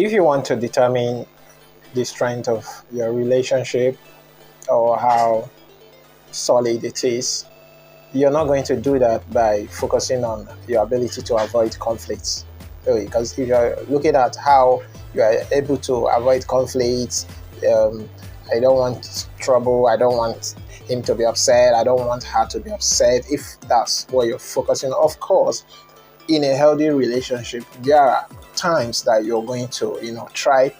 If you want to determine the strength of your relationship or how solid it is, you're not going to do that by focusing on your ability to avoid conflicts. Because if you're looking at how you are able to avoid conflicts, I don't want trouble, I don't want him to be upset, I don't want her to be upset. If that's what you're focusing on, of course, in a healthy relationship, there are times that you're going to, try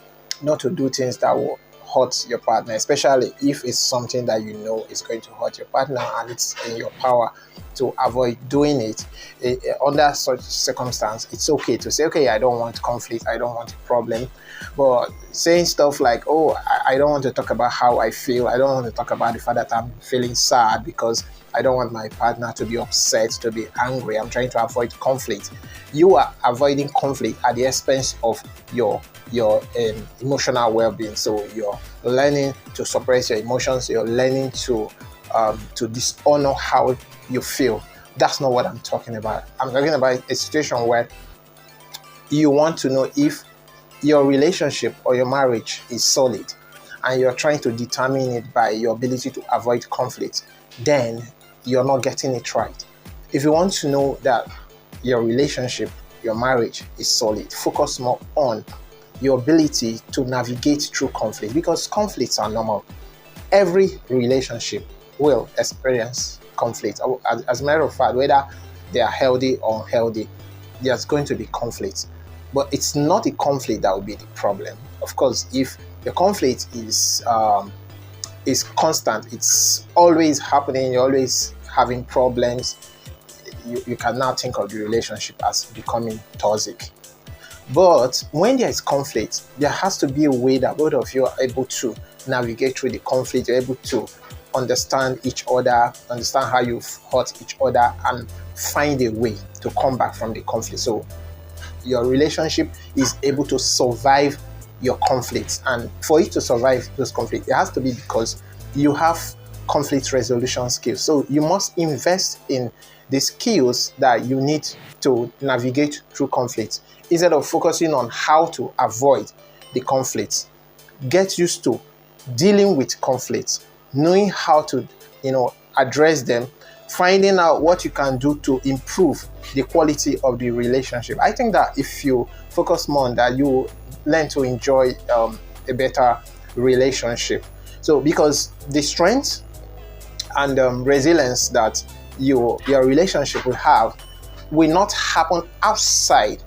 not to do things that will hurt your partner, especially if it's something that you know is going to hurt your partner and it's in your power to avoid doing it. Under such circumstance, it's okay to say, okay, I don't want conflict, I don't want a problem. But saying stuff like, oh, I don't want to talk about how I feel, I don't want to talk about the fact that I'm feeling sad because I don't want my partner to be upset, to be angry, I'm trying to avoid conflict. You are avoiding conflict at the expense of your emotional well-being. So you're learning to suppress your emotions, you're learning to dishonor how you feel. That's not what I'm talking about. I'm talking about a situation where you want to know if your relationship or your marriage is solid and you're trying to determine it by your ability to avoid conflict. Then you're not getting it right. If you want to know that your relationship, your marriage is solid, focus more on your ability to navigate through conflict, because conflicts are normal. Every relationship will experience conflict. As a matter of fact, whether they are healthy or unhealthy, there's going to be conflict. But it's not a conflict that will be the problem. Of course, if the conflict is constant, it's always happening, you're always having problems, you can now think of the relationship as becoming toxic. But when there is conflict, there has to be a way that both of you are able to navigate through the conflict. You're able to understand each other, understand how you've hurt each other, and find a way to come back from the conflict. So your relationship is able to survive your conflicts. And for it to survive those conflicts, it has to be because you have conflict resolution skills. So you must invest in the skills that you need to navigate through conflicts. Instead of focusing on how to avoid the conflicts, get used to dealing with conflicts, knowing how to, address them, finding out what you can do to improve the quality of the relationship. I think that if you focus more on that, you learn to enjoy a better relationship. So because the strength and resilience that your relationship will have will not happen outside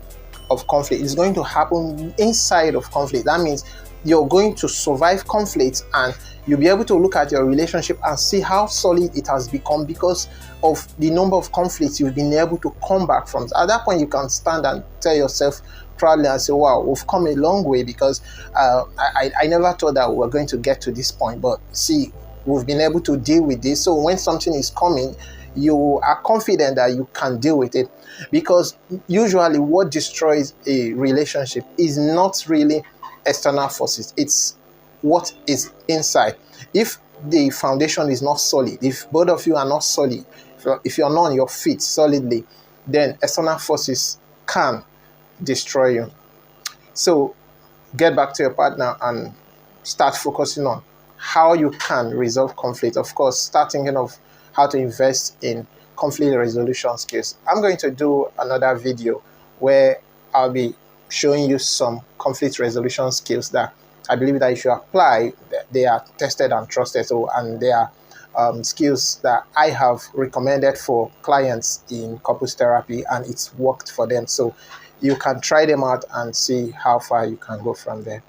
of conflict. It's going to happen inside of conflict. That means you're going to survive conflict and you'll be able to look at your relationship and see how solid it has become because of the number of conflicts you've been able to come back from. At that point, you can stand and tell yourself proudly and say, wow, we've come a long way, because I never thought that we were going to get to this point. But see, we've been able to deal with this. So when something is coming, you are confident that you can deal with it, because usually what destroys a relationship is not really external forces, it's what is inside. If the foundation is not solid, if both of you are not solid, if you're not on your feet solidly, then external forces can destroy you. So get back to your partner and start focusing on how you can resolve conflict. Of course, start thinking of how to invest in conflict resolution skills. I'm going to do another video where I'll be showing you some conflict resolution skills that I believe that if you apply, they are tested and trusted. So, and they are skills that I have recommended for clients in couples therapy, and it's worked for them. So you can try them out and see how far you can go from there.